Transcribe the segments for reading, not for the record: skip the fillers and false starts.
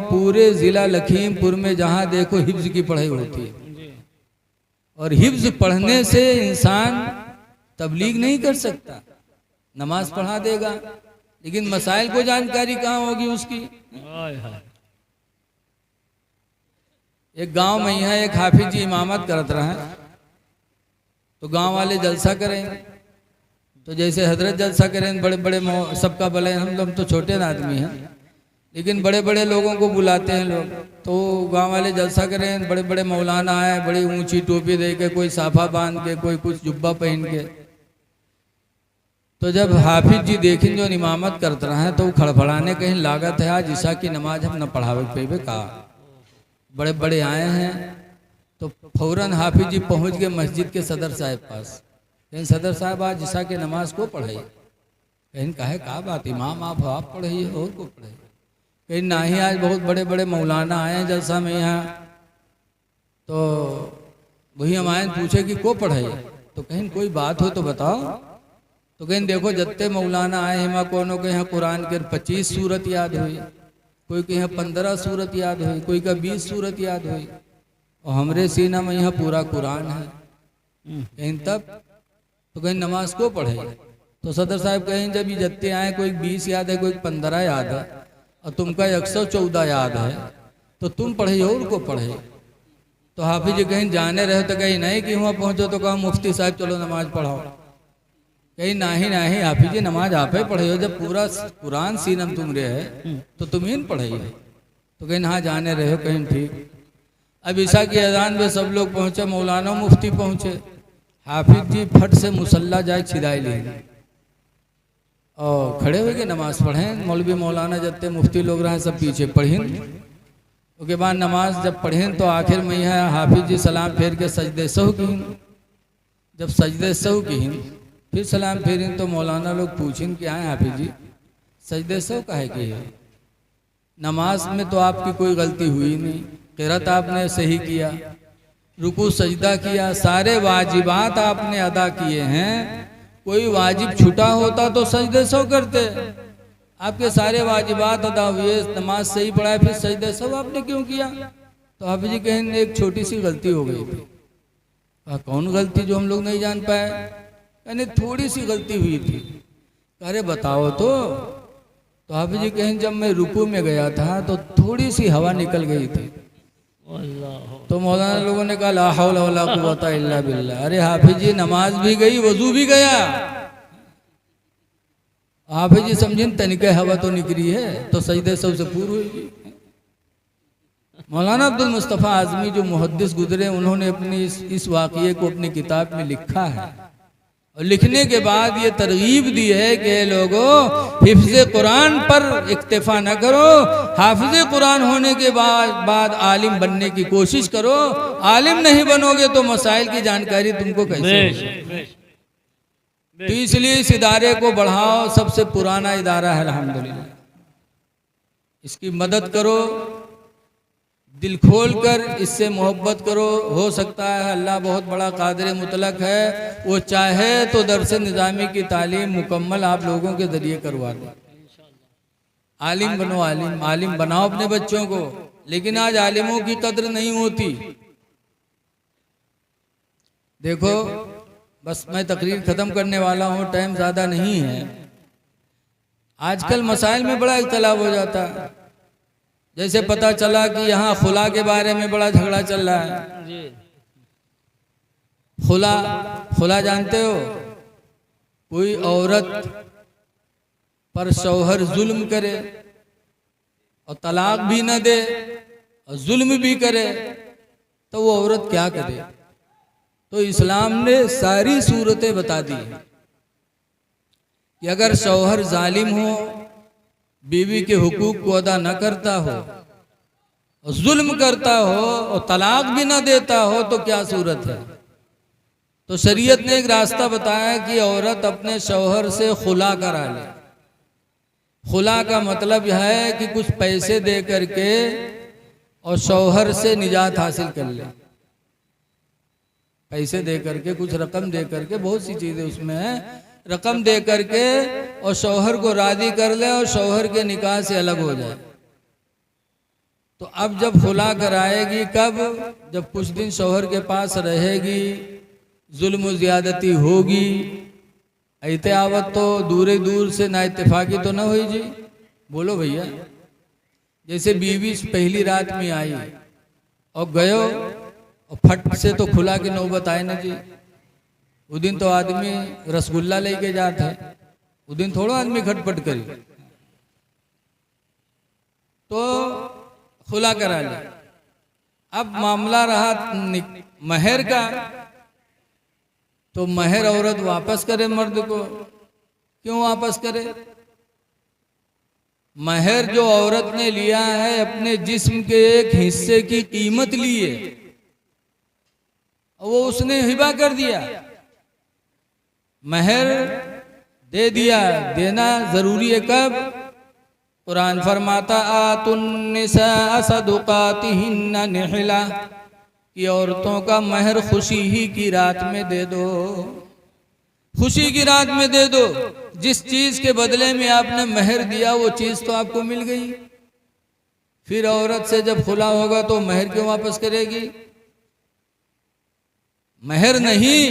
पूरे जिला लखीमपुर में जहाँ देखो हिफ्ज की पढ़ाई होती है, और हिफ्ज पढ़ने से इंसान तबलीग नहीं कर सकता। नमाज पढ़ा देगा लेकिन मसाइल को जानकारी कहाँ होगी उसकी। एक गांव में यहाँ एक हाफिज जी इमामत करत रहे हैं, तो गांव वाले जलसा करें, तो जैसे हजरत जलसा करें बड़े बड़े सबका भले, हम लोग तो छोटे आदमी हैं लेकिन बड़े बड़े लोगों को बुलाते हैं लोग। तो गांव वाले जलसा करें, बड़े बड़े मौलाना आए, बड़ी ऊंची टोपी दे के, कोई साफा बांध के, कोई कुछ जुब्बा पहन के। तो जब हाफिज जी देखें जो इमामत करते रहे तो खड़खड़ाने कहीं लागत है, आज ईशा की नमाज हम न पढ़ावे पे कहा। बड़े बड़े आए हैं तो फौरन हाफिज जी पहुंच गए मस्जिद के सदर साहब पास। कहीं सदर साहब आज ईशा की नमाज को पढ़ाई। कहीं कहे का बात इमाम आप पढ़ाइए और को पढ़ाइए। कहीं ना ही आज बहुत बड़े बड़े मौलाना आए हैं जलसा में यहाँ, तो वही हम आए पूछे कि को पढ़ाइए, तो कहीं कोई बात हो तो बताओ। तो कहीं देखो जत्ते मौलाना आए हिमा कोनो के यहाँ कुरान के 25 सूरत याद हुई, कोई के यहाँ 15 सूरत याद हुई, कोई का 20 सूरत याद हुई, और हमरे सीना में यहाँ पूरा कुरान है। कहीं तब तो कहीं नमाज को पढ़े। तो सदर साहब कहें जब ये जत्ते आए कोई 20 याद है, कोई 15 याद है, और तुमका 114 याद है, तो तुम पढ़े और को पढ़े। तो हाफिज जी कहीं जाने रहे तो कहीं नहीं कि वहाँ पहुँचो तो कहा मुफ्ती साहब चलो नमाज पढ़ाओ। कहीं नाही हाफिज जी नमाज आप ही पढ़े हो, जब पूरा कुरान सीनम तुम रे है तो तुम ही पढ़े। तो कहीं हाँ जाने रहे हो, कहीं ठीक। अब ईशा की अजान में सब लोग पहुँचे, मौलाना मुफ्ती पहुँचे। हाफिज जी फट से मुसल्ला जाए छिदाई लेंगे और खड़े हो गए नमाज पढ़ें। मौलवी मौलाना जब मुफ्ती लोग रहे सब पीछे पढ़ें। उसके बाद नमाज जब पढ़ें तो आखिर में यहाँ हाफिज जी सलाम फेर के सजदे सहू की। जब सजदे सहू की फिर सलाम फेरें तो मौलाना लोग पूछें कि आए हाफिज जी सजदे सहू काहे की है, नमाज में तो आपकी कोई गलती हुई नहीं, क़िरात आपने सही किया, रुकू सजदा किया, सारे वाजिबात आपने अदा किए हैं। कोई वाजिब छूटा होता तो सजदे सौ करते, आपके सारे वाजिबात अदा हुए, नमाज सही पढ़ाए, फिर सजदे सौ आपने क्यों किया। तो हाफिज जी कहें एक छोटी सी गलती हो गई थी। कौन गलती जो हम लोग नहीं जान पाए। यानी थोड़ी सी गलती हुई थी। अरे बताओ तो हाफिज जी कहें जब मैं रुकू में गया था तो थोड़ी सी हवा निकल गई थी। तो मौलाना लोगों ने कहा ला हौला वला कुव्वता इल्ला बिल्लाह। अरे हाफिज जी नमाज भी गई, वजू भी गया। हाफिज जी समझें तनिके हवा तो निकली है तो सजदे सबसे पूरी हुई। मौलाना अब्दुल मुस्तफ़ा आज़मी जो मुहद्दिस गुजरे, उन्होंने अपनी इस वाक़ये को अपनी किताब में लिखा है, और लिखने के बाद ये तरगीब दी है कि लोगों हिफ्ज़ कुरान पर इक्तिफा न करो, हाफिज़ कुरान होने के बाद आलिम बनने की कोशिश करो। आलिम नहीं बनोगे तो मसाइल की जानकारी तुमको कैसे होगी। तो इसलिए इस इदारे को बढ़ाओ, सबसे पुराना इदारा है अल्हम्दुलिल्लाह, इसकी मदद करो, दिल खोल कर इससे मोहब्बत करो। हो सकता है अल्लाह बहुत बड़ा कादिर मुतलक है, वो चाहे तो दरस निज़ामी की तालीम मुकम्मल आप लोगों के ज़रिए करवा दे। आलिम बनो, आलिम बनाओ अपने बच्चों को। लेकिन आज आलिमों की कद्र नहीं होती। देखो बस मैं तकरीर ख़त्म करने वाला हूँ, टाइम ज़्यादा नहीं है। आजकल मसाइल में बड़ा इख्तलाफ हो जाता है। जैसे पता चला कि यहाँ खुला के बारे में बड़ा झगड़ा चल रहा है। खुला जानते हो, कोई औरत पर शौहर जुल्म करे और तलाक भी न दे और जुल्म भी करे तो वो औरत क्या करे। तो इस्लाम ने सारी सूरतें बता दी कि अगर शौहर जालिम हो, बीवी के हुकूक को अदा न करता हो और जुल्म करता हो और तलाक भी न देता हो तो क्या सूरत है। तो शरीयत ने एक रास्ता बताया कि औरत अपने शौहर से खुला करा ले। खुला का मतलब यह है कि कुछ पैसे दे करके और शौहर से निजात हासिल कर ले। पैसे दे करके, कुछ रकम दे करके, बहुत सी चीजें उसमें है, रकम दे करके और शौहर को राजी कर ले और शौहर के निकाह से अलग हो जाए। तो अब जब खुला कराएगी कब? जब कुछ दिन शौहर के पास रहेगी, जुल्म ज्यादती होगी, ऐते आवत तो दूर दूर से ना इत्तेफाकी तो ना हुई जी। बोलो भैया, जैसे बीवी पहली रात में आई और गयो और फट से तो खुला की नौबत आए ना जी। उस दिन तो आदमी रसगुल्ला लेके जाते हैं, उस दिन थोड़ा आदमी खटपट करी, तो खुला करा ले। अब मामला रहा महर का, तो महर औरत वापस करे मर्द को। क्यों वापस करे? महर जो औरत ने लिया है अपने जिस्म के एक हिस्से की कीमत ली है, वो उसने हिबा कर दिया, महर दे दिया। देना जरूरी है कब? कुरान फरमाता आतुन्निसा सदुकातिहिन्ना निहला, कि औरतों का महर खुशी ही की रात में दे दो, खुशी की रात में दे दो। जिस चीज के बदले में आपने महर दिया वो चीज तो आपको मिल गई। फिर औरत से जब खुला होगा तो महर क्यों वापस करेगी? महर नहीं,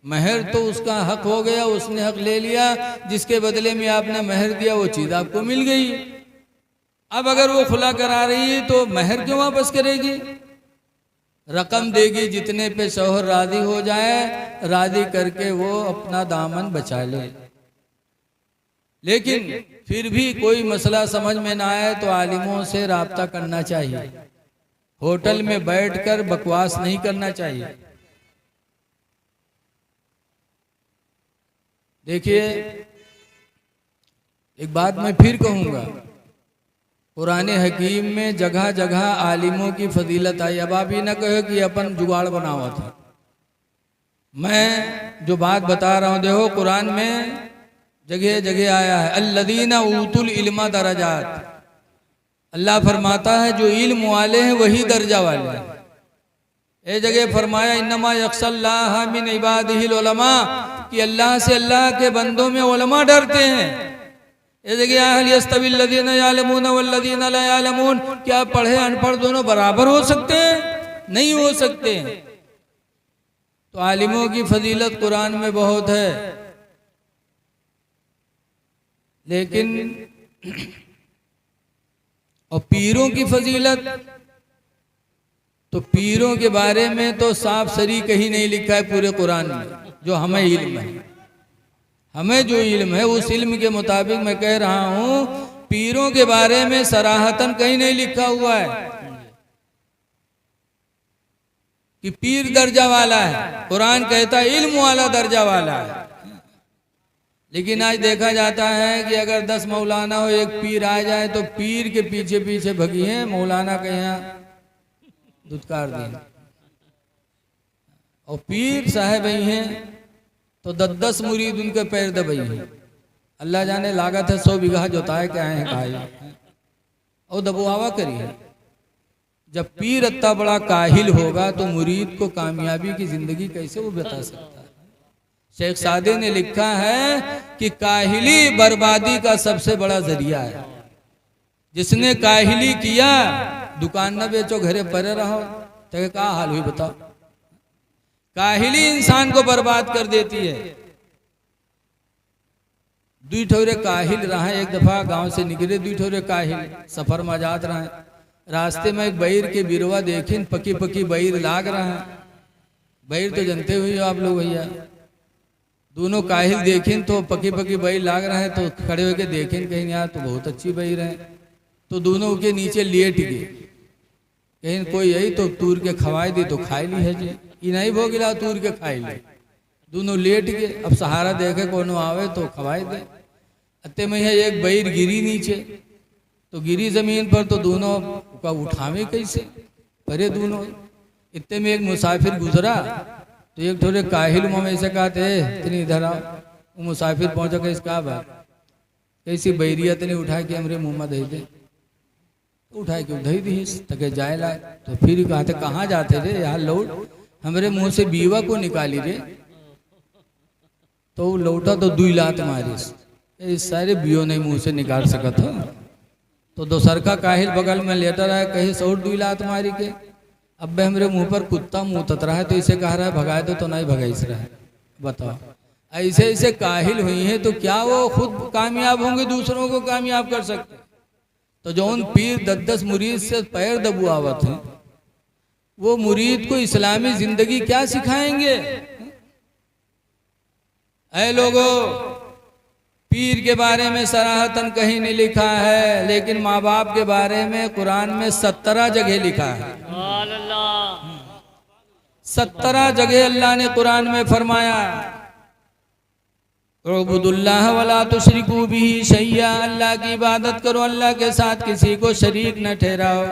महर तो उसका हक हो गया, उसने हक ले लिया, जिसके बदले में आपने महर दिया वो चीज आपको मिल गई। अब अगर वो खुला करा रही है तो महर क्यों वापस करेगी? रकम देगी जितने पे शौहर राजी हो जाए, राजी करके वो अपना दामन बचा ले। लेकिन फिर भी कोई मसला समझ में ना आए तो आलिमों से राब्ता करना चाहिए, होटल में बैठकर बकवास नहीं करना चाहिए। देखिए, एक बात मैं फिर कहूंगा, कुराने हकीम में जगह जगह आलिमों की फजीलत आई। अब आप ये ना कहो कि अपन जुगाड़ बनावा था। मैं जो बात बता रहा हूं, देखो कुरान में जगह जगह आया है, अल्लदीना ऊतुल इल्मा दरजात। अल्लाह फरमाता है जो इल्म वाले हैं वही दर्जा वाले हैं। ए जगह फरमाया इन्नमा यख्शल्लाह मिन इबादिहिल उलमा, कि अल्लाह से अल्लाह के बंदों में उलमा डरते हैं। ए जगह हल यस्तविल लदीना यालमून वल्लदीना ला यालमून, क्या पढ़े अनपढ़ दोनों बराबर हो सकते हैं? नहीं हो सकते। तो आलिमों की फजीलत कुरान में बहुत है, लेकिन और पीरों की फजीलत, तो पीरों के बारे में तो साफ सरी कहीं नहीं लिखा है पूरे कुरान में। जो हमें इल्म है, हमें जो इल्म है उस इल्म के मुताबिक मैं कह रहा हूं, पीरों के बारे में सराहतन कहीं नहीं लिखा हुआ है कि पीर दर्जा वाला है। कुरान कहता है इल्म वाला दर्जा वाला है। लेकिन आज देखा जाता है कि अगर 10 मौलाना हो, एक पीर आ जाए तो पीर के पीछे पीछे भगी हैं, मौलाना के यहाँ दुत्कार दिए। और पीर साहब ही हैं तो 10 मुरीद उनके पैर दबाई हैं। अल्लाह जाने लागत है 100 बीघा जोताए क्या है खाई और दबुआवा करिए। जब पीर इतना बड़ा काहिल होगा तो मुरीद को कामयाबी की जिंदगी कैसे वो बता सकता है? शेख सादे ने लिखा है कि काहिली बर्बादी का सबसे बड़ा जरिया है। जिसने काहिली किया, दुकान न बेचो घरे परे रहो, तो क्या हाल हुई बताओ? काहिली इंसान को बर्बाद कर देती है। दुई ठोरे काहिल रहा, एक दफा गांव से निकले दुई ठोरे काहिल, सफर में जात रहे, रास्ते में एक बैर के बिरवा देखिन, पकी पकी बैर लाग रहा है। बैर तो जानते हुए आप लोग भैया, दोनों काहिल देखिन तो पकी पकी बैर लाग रहा है, तो खड़े होके देखिन कहीं यार तो बहुत अच्छी बैर है, तो दोनों के नीचे लेट गए। कहीं कोई यही तो तूर के खवाई दी तो खाई ली है जी, ये नहीं भो गिला तूर के खाई ली। दोनों लेट गए, अब सहारा देखे कोनो आवे तो खवाई दे। अत्ते में एक बैर गिरी नीचे, तो गिरी जमीन पर तो दोनों का उठावे कैसे, परे दोनों। इतने में एक मुसाफिर गुजरा, तो एक थोड़े काहिल मुँह में से कहते इतनी इधर आओ। वो मुसाफिर पहुंचा के इसका बात कैसी बैरिया तने उठा के हमरे मुँह में दे दे, उठा के उधर दी तके जाए ला। तो फिर कहते कहाँ जाते रे यार, लौट हमरे मुंह से बीवा को निकाली रे। तो लौटा तो 2 लात मारी, इस सारे बियो नहीं मुंह से निकाल सका था। तो दोसर का काहिल बगल में लेटर है, कहीं सौर दुई लात मारी के अब हमरे मुंह पर कुत्ता मुंह तत रहा है, तो इसे कह रहा है भगाए दो, तो नहीं भगाइस रहा है। बताओ, ऐसे ऐसे काहिल हुई हैं तो क्या वो खुद कामयाब होंगे, दूसरों को कामयाब कर सकते? तो जो उन पीर 10-10 मुरीद से पैर दबुआवत हैं, वो मुरीद को इस्लामी जिंदगी क्या सिखाएंगे? ऐ लोगों, पीर के बारे में सराहतन कहीं नहीं लिखा है, लेकिन माँ बाप के बारे में कुरान में 17 जगह लिखा है। 17 जगह अल्लाह ने कुरान में फरमाया, उबुदुल्लाह वला तुशरिकू बिही शैया, अल्लाह की इबादत करो, अल्लाह के साथ किसी को शरीक न ठहराओ।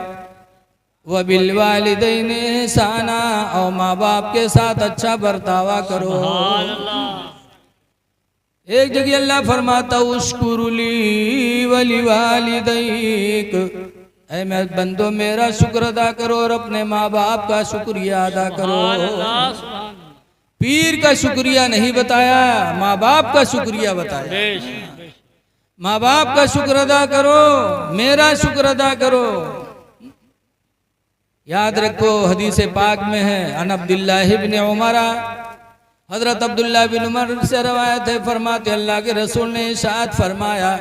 व बिल वालिदैन ihसाना, और माँ बाप के साथ अच्छा बर्तावा करो। एक जगह अल्लाह फरमाता उश्कुरुली वली वालिदैक, ऐ मैं बंदो मेरा शुक्र अदा करो और अपने माँ बाप का शुक्रिया अदा करो। पीर का शुक्रिया नहीं बताया, माँ बाप का शुक्रिया बताया। माँ बाप का शुक्र अदा करो, मेरा शुक्र अदा करो। याद रखो, हदीस पाक में है, अन अब्दुल्लाह इब्न उमर, हजरत अब्दुल्लाह बिन उमर से रवायत है, फरमाते अल्लाह के रसूल ने इरशाद फरमाया,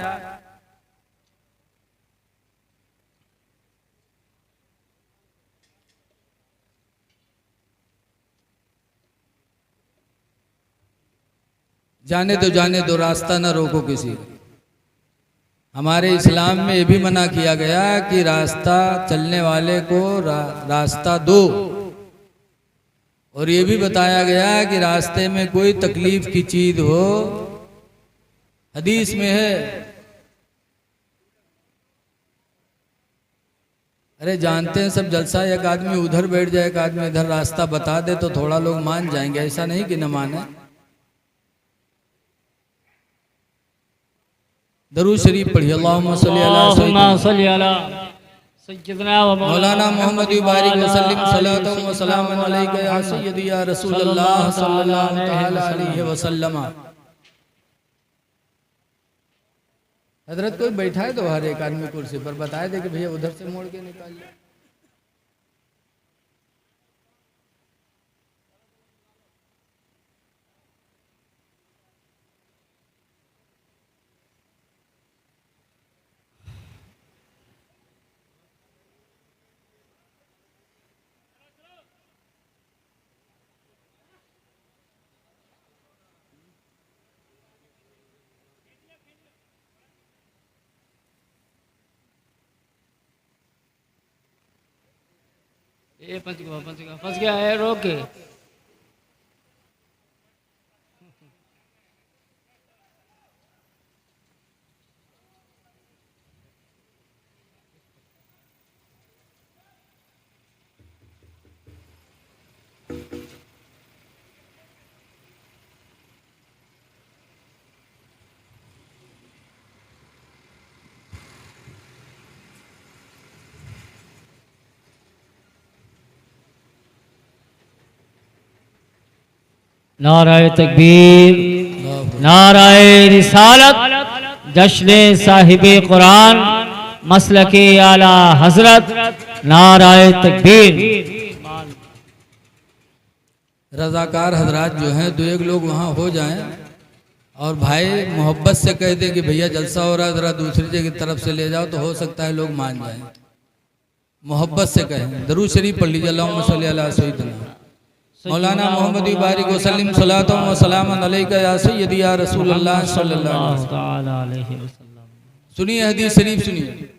जाने दो रास्ता न रोको किसी। हमारे इस्लाम में ये भी मना किया गया कि रास्ता चलने वाले को रास्ता दो, और ये भी बताया गया कि रास्ते में कोई तकलीफ की चीज हो, हदीस में है, अरे जानते हैं सब जलसा, एक आदमी उधर बैठ जाए, एक आदमी इधर रास्ता बता दे तो थोड़ा लोग मान जाएंगे, ऐसा नहीं कि न माने। दरूद शरीफ पढ़िए, अल्लाहुम्मा सल्ली अला मौलाना मोहम्मद बारिक वसल्लम सलातु व सलामन अलैका या सय्यदी या रसूलल्लाह सल्लल्लाहु तआला अलैहि वसल्लम। हजरत कोई बैठा है तो हर एक आदमी कुर्सी पर बताए दे कि भैया उधर से मोड़ के निकाल ले। ये फंस गया है, रोके। नाराए तकबीर, नाराए रिसालत, जश्न साहिबे कुरान, मसलके आला हजरत, नाराए तकबीर। रजाकार हजरात जो हैं, दो एक लोग वहाँ हो जाएं और भाई मोहब्बत से कह दें कि भैया जलसा हो रहा है, ज़रा दूसरी जगह की तरफ से ले जाओ, तो हो सकता है लोग मान जाएं। मोहब्बत से कहें। दरूद शरीफ पढ़ लीजिए, अल्लाहुम्मा सल्ली अला सय्यिदना मौलाना मोहम्मद बारिक वसल्लम सलातो व सलामन अलैका या सय्यदी या रसूलल्लाह सल्लल्लाहु अलैहि वसल्लम। सुनिए हदीस शरीफ सुनिए।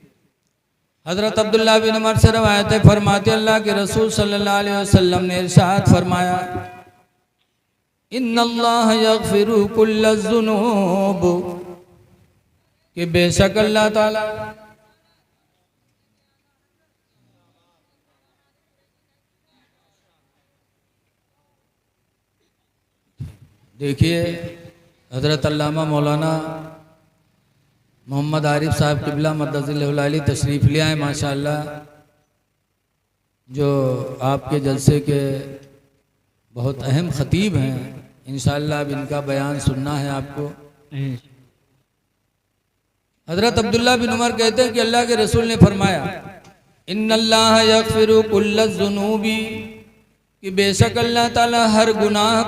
हजरत अब्दुल्लाह बिन उमर से रवायत है, फरमाते अल्लाह के रसूल सल्लल्लाहु अलैहि वसल्लम ने इरशाद फरमाया, इन्नल्लाह यगफिरु कुल्ल ज़ुनूब, कि बेशक अल्लाह ताला देखिए हजरत अल्लामा मौलाना मोहम्मद आरिफ साहब क़िबला मद्दज़िल्लहुल आली तशरीफ़ ले आए माशाअल्लाह, जो आपके जलसे के बहुत अहम ख़तीब हैं। इंशाअल्लाह अब इनका बयान सुनना है आपको। हजरत अब्दुल्ला बिन उमर कहते हैं कि अल्लाह के रसूल ने फरमाया इन्नल्लाह यगफिरु कुल्ल ज़ुनूबी, कि बेशक अल्लाह ताला हर गुनाह